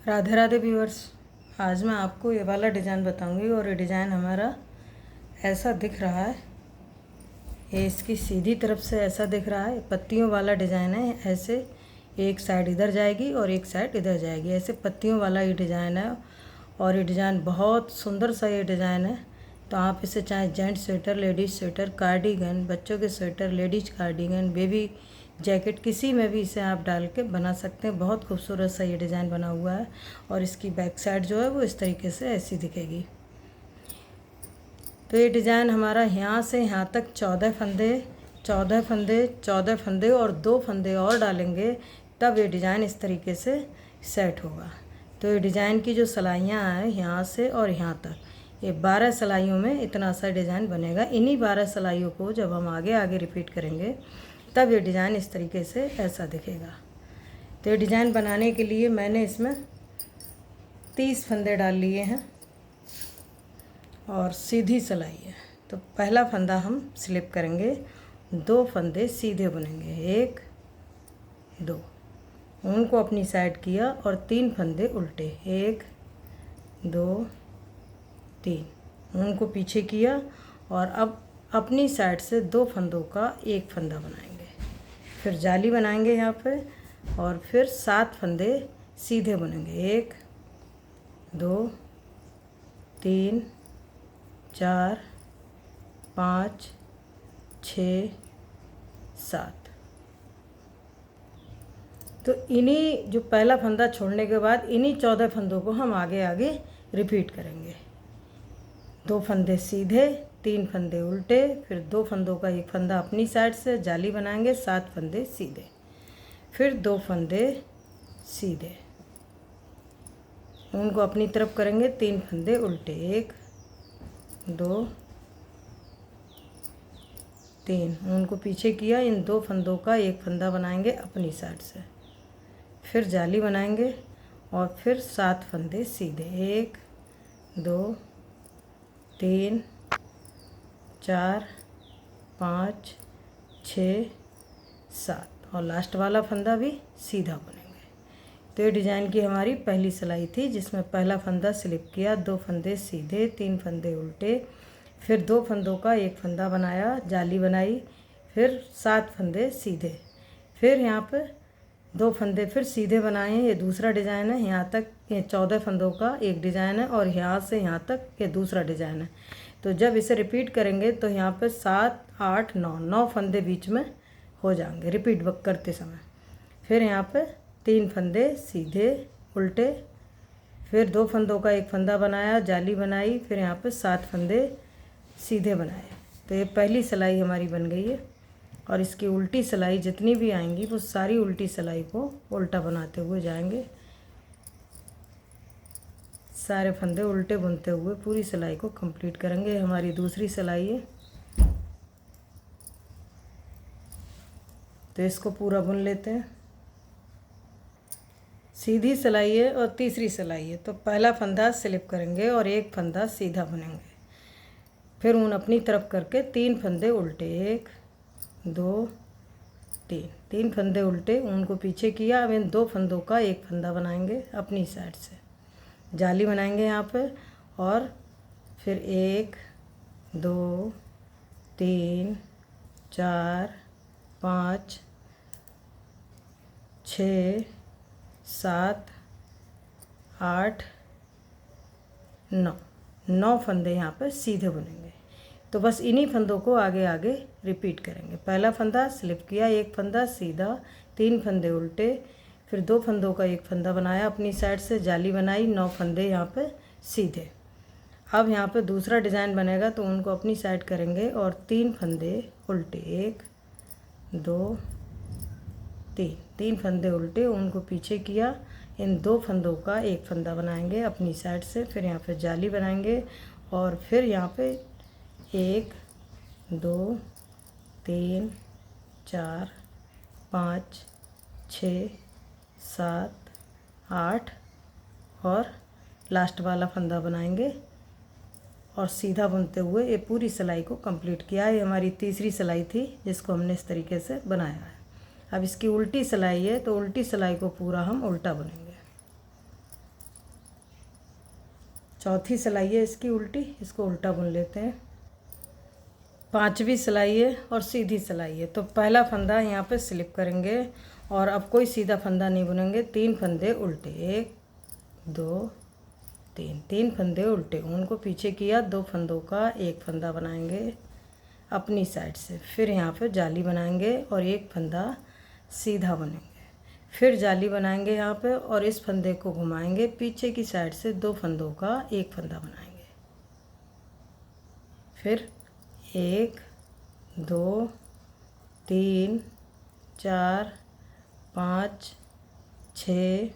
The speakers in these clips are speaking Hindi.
राधे राधे व्यूअर्स। आज मैं आपको ये वाला डिज़ाइन बताऊंगी और ये डिज़ाइन हमारा ऐसा दिख रहा है। ये इसकी सीधी तरफ से ऐसा दिख रहा है, पत्तियों वाला डिज़ाइन है। ऐसे एक साइड इधर जाएगी और एक साइड इधर जाएगी, ऐसे पत्तियों वाला ये डिज़ाइन है। और ये डिज़ाइन बहुत सुंदर सा ये डिज़ाइन है। तो आप इसे चाहे gents sweater, ladies sweater, cardigan, बच्चों के sweater, ladies cardigan, baby jacket, किसी में भी इसे आप डाल के बना सकते हैं। बहुत खूबसूरत सा ये डिज़ाइन बना हुआ है। और इसकी बैक साइड जो है वो इस तरीके से ऐसी दिखेगी। तो ये डिज़ाइन हमारा यहाँ से यहाँ तक 14 फंदे 14 फंदे 14 फंदे और 2 फंदे और डालेंगे, तब ये डिज़ाइन इस तरीके से सेट होगा। तो ये डिज़ाइन की जो सिलाइयाँ हैं यहाँ से और यहाँ तक, ये 12 सिलाइयों में इतना सा डिज़ाइन बनेगा। इन्हीं 12 सिलाइयों को जब हम आगे आगे रिपीट करेंगे तब ये डिज़ाइन इस तरीके से ऐसा दिखेगा। तो ये डिज़ाइन बनाने के लिए मैंने इसमें 30 फंदे डाल लिए हैं और सीधी सिलाई है। तो पहला फंदा हम स्लिप करेंगे, 2 फंदे सीधे बुनेंगे, 1 2, उनको अपनी साइड किया और 3 फंदे उल्टे, 1 2 3, उनको पीछे किया और अब अपनी साइड से 2 फंदों का एक फंदा बनाएंगे। फिर जाली बनाएंगे यहाँ पे और फिर 7 फंदे सीधे बुनेंगे, 1 2 3 4 5 6 7। तो इन्हीं जो पहला फंदा छोड़ने के बाद इन्हीं 14 फंदों को हम आगे आगे रिपीट करेंगे। 2 फंदे सीधे, 3 फंदे उल्टे, फिर 2 फंदों का एक फंदा अपनी साइड से जाली बनाएंगे, 7 फंदे सीधे, फिर 2 फंदे सीधे, उनको अपनी तरफ करेंगे, 3 फंदे उल्टे, 1 2 3, उनको पीछे किया, इन 2 फंदों का एक फंदा बनाएंगे अपनी साइड से, फिर जाली बनाएंगे और फिर 7 फंदे सीधे, 1 2 3 4 5 6 7 और लास्ट वाला फंदा भी सीधा बुनेंगे। तो ये डिज़ाइन की हमारी पहली सिलाई थी, जिसमें पहला फंदा स्लिप किया, 2 फंदे सीधे, 3 फंदे उल्टे, फिर 2 फंदों का एक फंदा बनाया, जाली बनाई, फिर 7 फंदे सीधे, फिर यहाँ पे 2 फंदे फिर सीधे बनाए। ये दूसरा डिज़ाइन है। यहाँ तक ये 14 फंदों का एक डिज़ाइन है और यहाँ से यहाँ तक ये दूसरा डिज़ाइन है। तो जब इसे रिपीट करेंगे तो यहाँ पे 7 8 9 फंदे बीच में हो जाएंगे रिपीट करते समय। फिर यहाँ पे 3 फंदे सीधे उल्टे, फिर 2 फंदों का एक फंदा बनाया, जाली बनाई, फिर यहाँ पे 7 फंदे सीधे बनाए। तो ये पहली सिलाई हमारी बन गई है। और इसकी उल्टी सिलाई जितनी भी आएंगी वो सारी उल्टी सिलाई को उल्टा बनाते हुए जाएंगे, सारे फंदे उल्टे बुनते हुए पूरी सिलाई को कंप्लीट करेंगे। हमारी दूसरी सिलाई है, तो इसको पूरा बुन लेते हैं। सीधी सिलाई है और तीसरी सिलाई है। तो पहला फंदा स्लिप करेंगे और एक फंदा सीधा बुनेंगे, फिर ऊन अपनी तरफ करके 3 फंदे उल्टे, 1 2 3 फंदे उल्टे, ऊन को पीछे किया। अब इन 2 फंदों का एक फंदा बनाएंगे अपनी साइड से, जाली बनाएंगे यहाँ पे और फिर 1 2 3 4 5 6 7 8 9 फंदे यहाँ पर सीधे बुनेंगे। तो बस इन्हीं फंदों को आगे आगे रिपीट करेंगे। पहला फंदा स्लिप किया, एक फंदा सीधा, 3 फंदे उल्टे, फिर 2 फंदों का एक फंदा बनाया अपनी साइड से, जाली बनाई, 9 फंदे यहाँ पे सीधे। अब यहाँ पे दूसरा डिज़ाइन बनेगा तो उनको अपनी साइड करेंगे और 3 फंदे उल्टे, 1 2 3 फंदे उल्टे, उनको पीछे किया, इन 2 फंदों का एक फंदा बनाएंगे अपनी साइड से, फिर यहाँ पे जाली बनाएंगे और फिर यहाँ पे 1 2 3 4 5 6 7 8 और लास्ट वाला फंदा बनाएंगे और सीधा बुनते हुए ये पूरी सिलाई को कंप्लीट किया। ये हमारी तीसरी सिलाई थी जिसको हमने इस तरीके से बनाया है। अब इसकी उल्टी सिलाई है, तो उल्टी सिलाई को पूरा हम उल्टा बुनेंगे। चौथी सिलाई है इसकी उल्टी, इसको उल्टा बुन लेते हैं। पांचवी सिलाई है और सीधी सिलाई है। तो पहला फंदा यहाँ पे स्लिप करेंगे और अब कोई सीधा फंदा नहीं बुनेंगे, 3 फंदे उल्टे, 1 2 3, 3 फंदे उल्टे, उनको पीछे किया, 2 फंदों का एक फंदा बनाएंगे अपनी साइड से, फिर यहाँ पे जाली बनाएंगे और एक फंदा सीधा बुनेंगे, फिर जाली बनाएंगे यहाँ पे और इस फंदे को घुमाएंगे, पीछे की साइड से 2 फंदों का एक फंदा बनाएंगे, फिर 1 2 3 4 5 6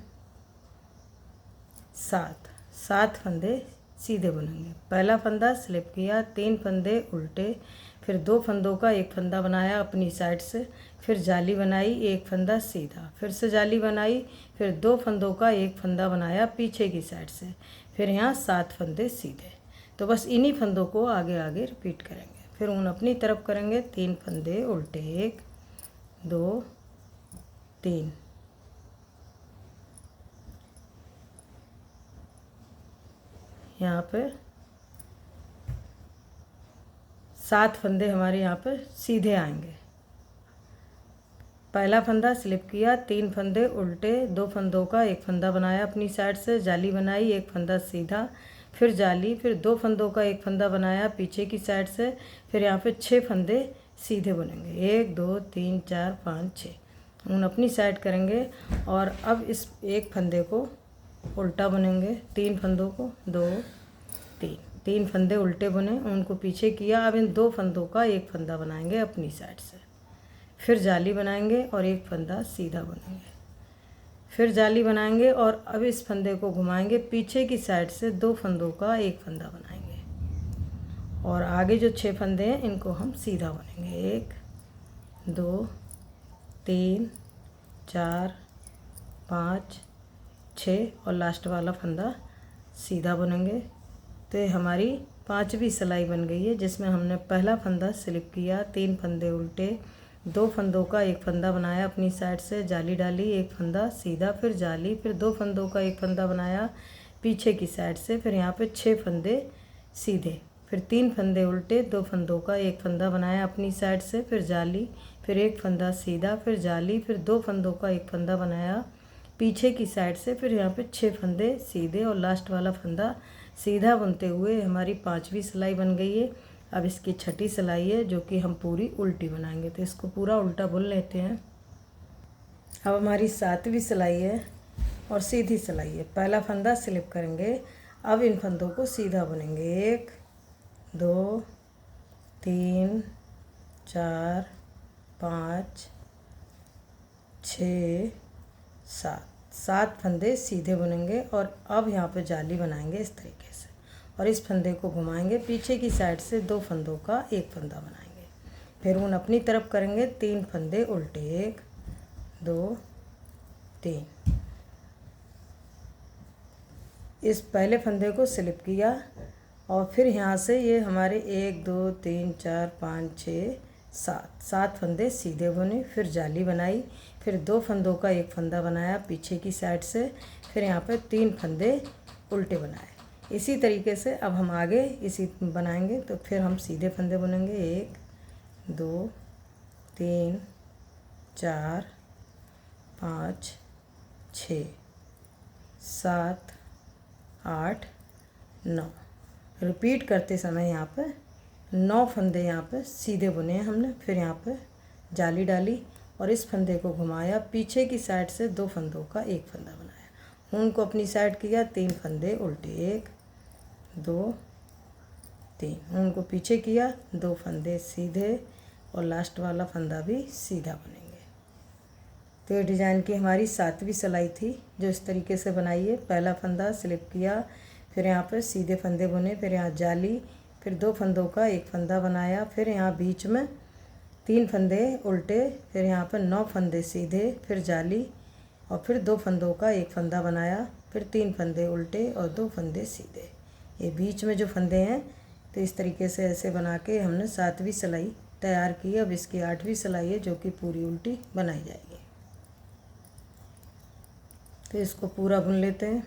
7, 7 फंदे सीधे बुनेंगे। पहला फंदा स्लिप किया, 3 फंदे उल्टे, फिर 2 फंदों का एक फंदा बनाया अपनी साइड से, फिर जाली बनाई, एक फंदा सीधा, फिर से जाली बनाई, फिर 2 फंदों का एक फंदा बनाया पीछे की साइड से, फिर यहाँ 7 फंदे सीधे। तो बस इन्हीं फंदों को आगे आगे रिपीट करेंगे। फिर ऊन अपनी तरफ करेंगे, 3 फंदे उल्टे, 1 2 3, यहाँ पे 7 फंदे हमारे यहाँ पे सीधे आएंगे। पहला फंदा स्लिप किया, 3 फंदे उल्टे, 2 फंदों का एक फंदा बनाया अपनी साइड से, जाली बनाई, एक फंदा सीधा, फिर जाली, फिर 2 फंदों का एक फंदा बनाया पीछे की साइड से, फिर यहाँ पे 6 फंदे सीधे बुनेंगे, 1 2 3 4 5 6, ऊन अपनी साइड करेंगे और अब इस एक फंदे को उल्टा बुनेंगे, 3 फंदों को 2 3, 3 फंदे उल्टे बुने, उनको पीछे किया, अब इन 2 फंदों का एक फंदा बनाएंगे अपनी साइड से, फिर जाली बनाएंगे और एक फंदा सीधा बुनेंगे, फिर जाली बनाएंगे और अब इस फंदे को घुमाएंगे, पीछे की साइड से 2 फंदों का एक फंदा बनाएंगे और आगे जो 6 फंदे हैं इनको हम सीधा बुनेंगे, 1 2 3 4 5 6 और लास्ट वाला फंदा सीधा बुनेंगे। तो ये हमारी 5वीं सिलाई बन गई है, जिसमें हमने पहला फंदा स्लिप किया, 3 फंदे उल्टे, 2 फंदों का एक फंदा बनाया अपनी साइड से, जाली डाली, एक फंदा सीधा, फिर जाली, फिर 2 फंदों का एक फंदा बनाया पीछे की साइड से, फिर यहाँ पे 6 फंदे सीधे, फिर 3 फंदे उल्टे, 2 फंदों का एक फंदा बनाया अपनी साइड से, फिर जाली, फिर एक फंदा सीधा, फिर जाली, फिर 2 फंदों का एक फंदा बनाया पीछे की साइड से, फिर यहाँ पे 6 फंदे सीधे और लास्ट वाला फंदा सीधा बुनते हुए हमारी 5वीं सिलाई बन गई है। अब इसकी 6ठी सिलाई है जो कि हम पूरी उल्टी बनाएंगे, तो इसको पूरा उल्टा बुन लेते हैं। अब हमारी 7वीं सिलाई है और सीधी सिलाई है। पहला फंदा स्लिप करेंगे, अब इन फंदों को सीधा बुनेंगे, 1 2 3 4 5 6 7, 7 फंदे सीधे बुनेंगे और अब यहाँ पे जाली बनाएंगे इस तरीके से और इस फंदे को घुमाएंगे, पीछे की साइड से 2 फंदों का एक फंदा बनाएंगे, फिर ऊन अपनी तरफ करेंगे, 3 फंदे उल्टे, 1 2 3, इस पहले फंदे को स्लिप किया और फिर यहाँ से ये हमारे 1 2 3 4 5 6 7, 7 फंदे सीधे बुने, फिर जाली बनाई, फिर 2 फंदों का एक फंदा बनाया पीछे की साइड से, फिर यहाँ पे 3 फंदे उल्टे बनाए। इसी तरीके से अब हम आगे इसी बनाएंगे, तो फिर हम सीधे फंदे बुनेंगे, 1 2 3 4 5 6 7 8 9, रिपीट करते समय यहाँ पे 9 फंदे यहाँ पे सीधे बुने हैं हमने, फिर यहाँ पे जाली डाली और इस फंदे को घुमाया, पीछे की साइड से 2 फंदों का एक फंदा बनाया, ऊन को अपनी साइड किया, 3 फंदे उल्टे, 1 2 3, ऊन को पीछे किया, 2 फंदे सीधे और लास्ट वाला फंदा भी सीधा बनेंगे। तो ये डिज़ाइन की हमारी 7वीं सिलाई थी जो इस तरीके से बनाई है। पहला फंदा स्लिप किया, फिर यहाँ पर सीधे फंदे बुने, फिर यहाँ जाली, फिर 2 फंदों का एक फंदा बनाया, फिर यहाँ बीच में 3 फंदे उल्टे, फिर यहाँ पर 9 फंदे सीधे, फिर जाली और फिर 2 फंदों का एक फंदा बनाया, फिर 3 फंदे उल्टे और 2 फंदे सीधे। ये बीच में जो फंदे हैं तो इस तरीके से ऐसे बना के हमने 7वीं सिलाई तैयार की। अब इसकी 8वीं सिलाई है जो कि पूरी उल्टी बनाई जाएगी। तो इसको पूरा बुन लेते हैं।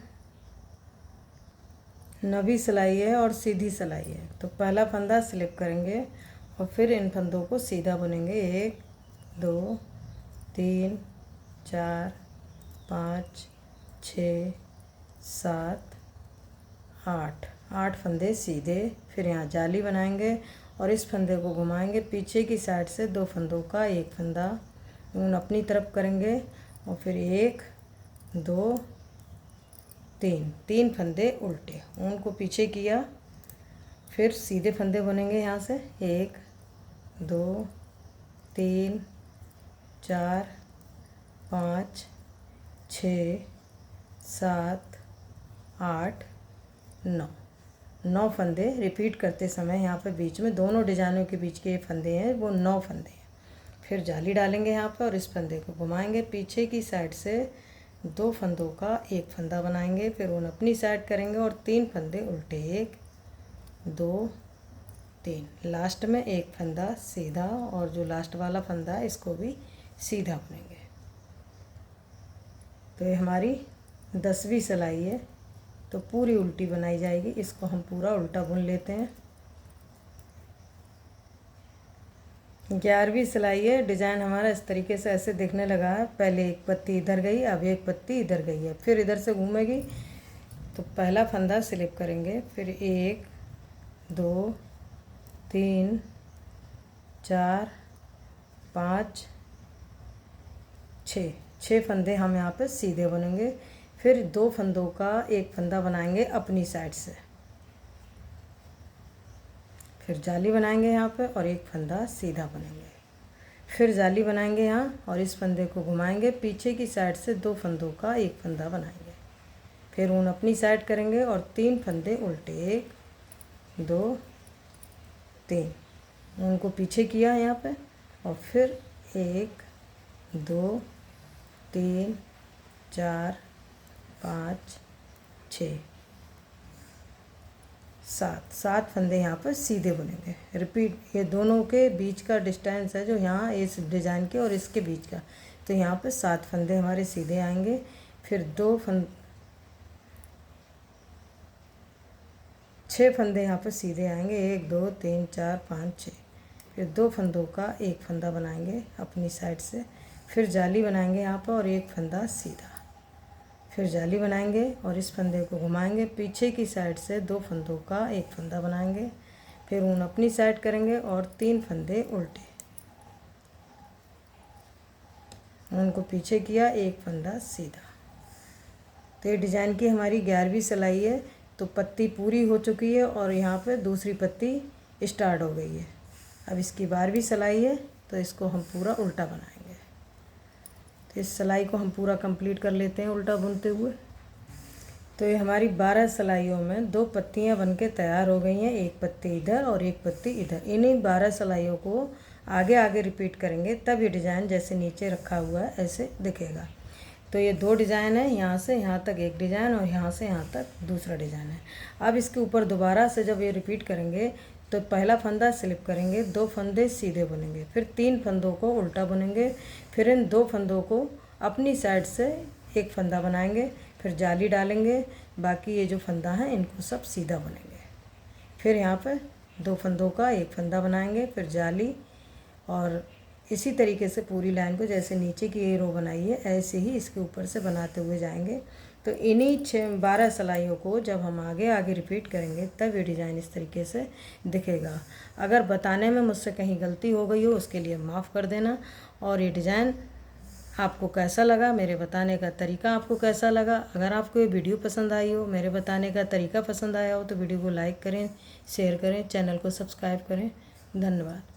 नवी सिलाई है और सीधी सिलाई है। तो पहला फंदा स्लिप करेंगे और फिर इन फंदों को सीधा बुनेंगे। 1 2 3 4 5 6 7 8 8 फंदे सीधे। फिर यहाँ जाली बनाएंगे और इस फंदे को घुमाएंगे पीछे की साइड से। 2 फंदों का एक फंदा ऊन अपनी तरफ करेंगे और फिर 1 2 3 फंदे उल्टे, ऊन को पीछे किया, फिर सीधे फंदे बनेंगे यहाँ से। 1 2 3 4 5 6 7 8 9 फंदे रिपीट करते समय यहाँ पे बीच में दोनों डिजाइनों के बीच के ये फंदे हैं वो 9 फंदे हैं। फिर जाली डालेंगे यहाँ पे और इस फंदे को घुमाएंगे पीछे की साइड से। 2 फंदों का एक फंदा बनाएंगे, फिर ऊन अपनी साइड करेंगे और 3 फंदे उल्टे। 1 2 3 लास्ट में एक फंदा सीधा और जो लास्ट वाला फंदा है इसको भी सीधा बुनेंगे। तो ये हमारी 10वीं सिलाई है, तो पूरी उल्टी बनाई जाएगी। इसको हम पूरा उल्टा बुन लेते हैं। 11वीं सिलाई है। डिज़ाइन हमारा इस तरीके से ऐसे दिखने लगा है। पहले एक पत्ती इधर गई, अब एक पत्ती इधर गई है, फिर इधर से घूमेगी। तो पहला फंदा स्लिप करेंगे, फिर 1 2 3 4 5 6 फंदे हम यहाँ पे सीधे बनेंगे। फिर 2 फंदों का एक फंदा बनाएंगे अपनी साइड से, फिर जाली बनाएंगे यहाँ पे और एक फंदा सीधा बनेंगे। फिर जाली बनाएंगे यहाँ और इस फंदे को घुमाएंगे पीछे की साइड से। 2 फंदों का एक फंदा बनाएंगे, फिर ऊन अपनी साइड करेंगे और 3 फंदे उल्टे। 1 2 3 ऊन को पीछे किया यहाँ पे और फिर 1 2 3 4 5 6 7 फंदे यहाँ पर सीधे बुनेंगे। रिपीट, ये दोनों के बीच का डिस्टेंस है जो यहाँ इस डिज़ाइन के और इसके बीच का, तो यहाँ पे 7 फंदे हमारे सीधे आएंगे। फिर 6 फंदे यहाँ पर सीधे आएंगे। 1 2 3 4 5 6 फिर 2 फंदों का एक फंदा बनाएंगे अपनी साइड से, फिर जाली बनाएंगे यहाँ पर और एक फंदा सीधा, फिर जाली बनाएंगे और इस फंदे को घुमाएंगे पीछे की साइड से। 2 फंदों का एक फंदा बनाएंगे, फिर ऊन अपनी साइड करेंगे और 3 फंदे उल्टे, ऊन को पीछे किया, एक फंदा सीधा। तो ये डिज़ाइन की हमारी 11वीं सिलाई है। तो पत्ती पूरी हो चुकी है और यहाँ पे दूसरी पत्ती स्टार्ट हो गई है। अब इसकी 12वीं सिलाई है, तो इसको हम पूरा उल्टा बनाएंगे। तो इस सिलाई को हम पूरा कंप्लीट कर लेते हैं उल्टा बुनते हुए। तो ये हमारी 12 सिलाइयों में 2 पत्तियां बनके तैयार हो गई हैं, एक पत्ती इधर और एक पत्ती इधर। इन्हीं 12 सिलाइयों को आगे आगे रिपीट करेंगे, तब ये डिज़ाइन जैसे नीचे रखा हुआ है ऐसे दिखेगा। तो ये 2 डिज़ाइन है, यहाँ से यहाँ तक एक डिज़ाइन और यहाँ से यहाँ तक दूसरा डिज़ाइन है। अब इसके ऊपर दोबारा से जब ये रिपीट करेंगे तो पहला फंदा स्लिप करेंगे, 2 फंदे सीधे बुनेंगे, फिर 3 फंदों को उल्टा बुनेंगे, फिर इन 2 फंदों को अपनी साइड से एक फंदा बनाएंगे, फिर जाली डालेंगे। बाकी ये जो फंदा है इनको सब सीधा बुनेंगे। फिर यहाँ पर 2 फंदों का एक फंदा बनाएंगे, फिर जाली, और इसी तरीके से पूरी लाइन को जैसे नीचे की ये रो बनाई है ऐसे ही इसके ऊपर से बनाते हुए जाएंगे। तो इन्हीं 12 सिलाइयों को जब हम आगे आगे रिपीट करेंगे तब ये डिज़ाइन इस तरीके से दिखेगा। अगर बताने में मुझसे कहीं गलती हो गई हो उसके लिए माफ़ कर देना। और ये डिज़ाइन आपको कैसा लगा, मेरे बताने का तरीका आपको कैसा लगा, अगर आपको ये वीडियो पसंद आई हो, मेरे बताने का तरीका पसंद आया हो, तो वीडियो को लाइक करें, शेयर करें, चैनल को सब्सक्राइब करें। धन्यवाद।